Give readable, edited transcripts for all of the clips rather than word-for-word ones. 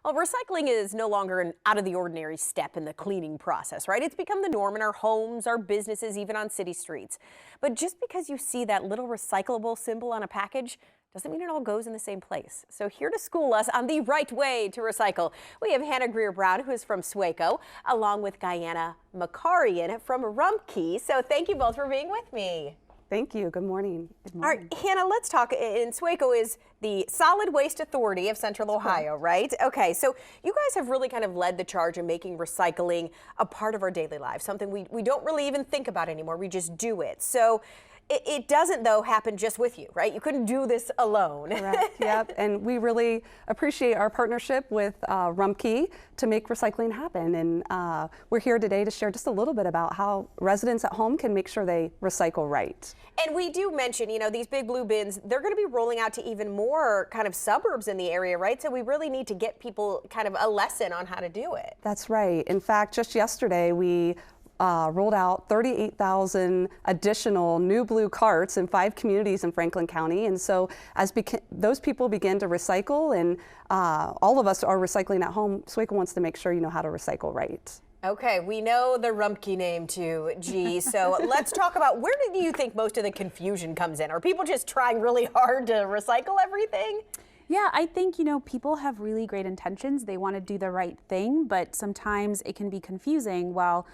Well, recycling is no longer an out of the ordinary step in the cleaning process, right? It's become the norm in our homes, our businesses, even on city streets. But just because you see that little recyclable symbol on a package doesn't mean it all goes in the same place. So here to school us on the right way to recycle, we have Hannah Greer-Brown, who is from SWACO, along with Guyana Makarian from Rumpke. So thank you both for being with me. Thank you. Good morning. Good morning. All right, Hannah, let's talk. And SWACO is the Solid Waste Authority of Central Ohio, right? Okay, so you guys have really kind of led the charge in making recycling a part of our daily lives, something we don't really even think about anymore. We just do it. So it doesn't, though, happen just with you, right? You couldn't do this alone. Correct. Yep. And we really appreciate our partnership with Rumpke to make recycling happen. And we're here today to share just a little bit about how residents at home can make sure they recycle right. And we do mention, you know, these big blue bins, they're going to be rolling out to even more kind of suburbs in the area, right? So we really need to get people kind of a lesson on how to do it. That's right. In fact, just yesterday, we rolled out 38,000 additional new blue carts in 5 communities in Franklin County. And so as those people begin to recycle, and all of us are recycling at home, SWACO wants to make sure you know how to recycle right. Okay, we know the Rumpke name too, G. So let's talk about, where do you think most of the confusion comes in? Are people just trying really hard to recycle everything? Yeah, I think, you know, people have really great intentions. They want to do the right thing, but sometimes it can be confusing. Well,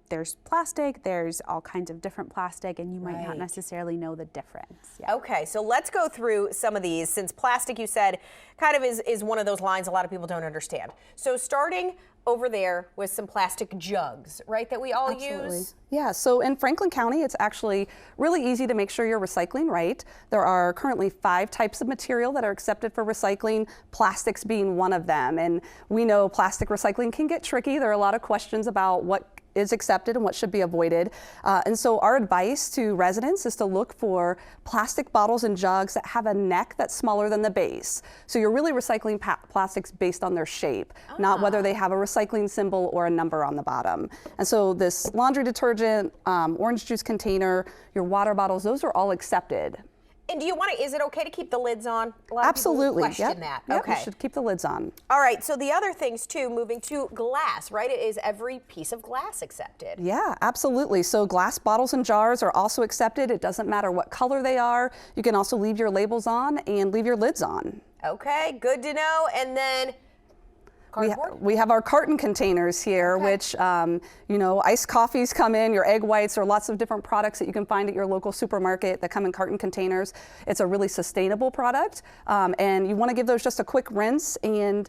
there's plastic, there's all kinds of different plastic, and you might not necessarily know the difference. Yeah. Okay, so let's go through some of these, since plastic, you said, kind of is one of those lines a lot of people don't understand. So starting over there with some plastic jugs, right, that we all use? Yeah, so in Franklin County, it's actually really easy to make sure you're recycling right. There are currently 5 types of material that are accepted for recycling, plastics being one of them. And we know plastic recycling can get tricky. There are a lot of questions about what is accepted and what should be avoided. And so our advice to residents is to look for plastic bottles and jugs that have a neck that's smaller than the base. So you're really recycling plastics based on their shape, not whether they have a recycling symbol or a number on the bottom. And so this laundry detergent, orange juice container, your water bottles, those are all accepted. And do you want to, is it okay to keep the lids on? A lot Absolutely. Of people question that. Yep, okay. You should keep the lids on. All right, so the other things too, moving to glass, right? Is every piece of glass accepted? Yeah, absolutely. So glass bottles and jars are also accepted. It doesn't matter what color they are. You can also leave your labels on and leave your lids on. Okay, good to know. And then we have our carton containers here, which, you know, iced coffees come in, your egg whites, or lots of different products that you can find at your local supermarket that come in carton containers. It's a really sustainable product, and you want to give those just a quick rinse and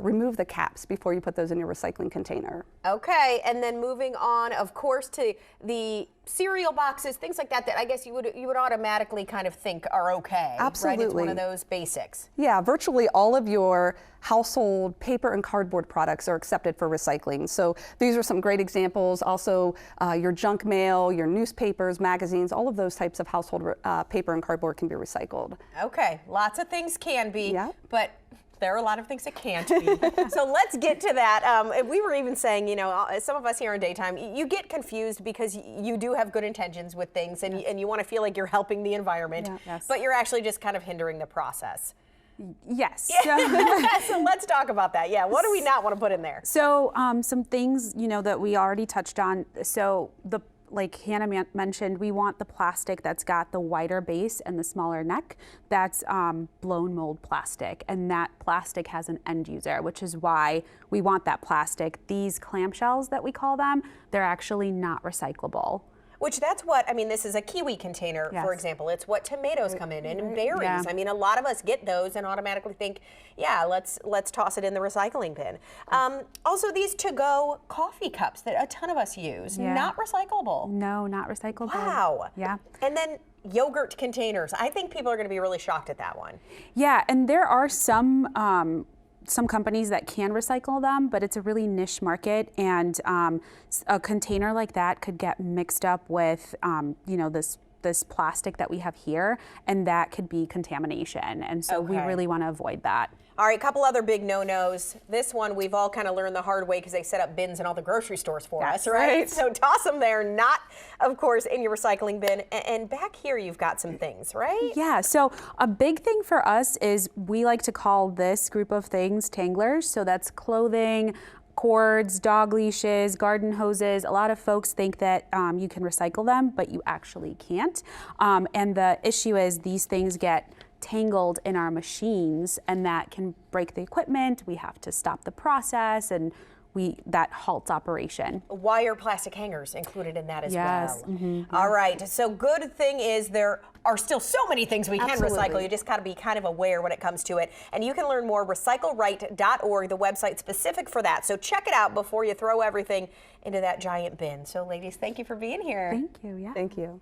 remove the caps before you put those in your recycling container. Okay, and then moving on, of course, to the cereal boxes, things like that, that I guess you would automatically kind of think are okay. Absolutely. Right? It's one of those basics. Yeah, virtually all of your household paper and cardboard products are accepted for recycling. So these are some great examples. Also, your junk mail, your newspapers, magazines, all of those types of household paper and cardboard can be recycled. Okay, lots of things can be, but there are a lot of things that can't be. So let's get to that. We were even saying, you know, some of us here in daytime, you get confused because you do have good intentions with things, and you want to feel like you're helping the environment, but you're actually just kind of hindering the process. Yes. Yeah. So let's talk about that. Yeah. What do we not want to put in there? So some things, you know, that we already touched on. So like Hannah mentioned, we want the plastic that's got the wider base and the smaller neck. That's blown mold plastic, and that plastic has an end user, which is why we want that plastic. These clamshells that we call them, they're actually not recyclable. Which that's what, I mean, this is a kiwi container, for example. It's what tomatoes come in and berries. Yeah. I mean, a lot of us get those and automatically think, yeah, let's toss it in the recycling bin. Also, these to-go coffee cups that a ton of us use, not recyclable. No, not recyclable. Wow. Yeah. And then yogurt containers. I think people are going to be really shocked at that one. Yeah, and there are some companies that can recycle them, but it's a really niche market, and a container like that could get mixed up with, you know, this plastic that we have here, and that could be contamination, and so we really want to avoid that. All right, couple other big no-nos. This one we've all kind of learned the hard way because they set up bins in all the grocery stores for us, right? So toss them there, not, of course, in your recycling bin. And back here you've got some things, right? Yeah, so a big thing for us is we like to call this group of things tanglers. So that's clothing, cords, dog leashes, garden hoses. A lot of folks think that you can recycle them, but you actually can't. And the issue is these things get tangled in our machines, and that can break the equipment. We have to stop the process, and that halts operation. Wire plastic hangers included in that as Yes. well. All right, so good thing is there are still so many things we can recycle. You just got to be kind of aware when it comes to it. And you can learn more recycleright.org, the website specific for that. So check it out before you throw everything into that giant bin. So ladies, thank you for being here. Thank you. Yeah. Thank you.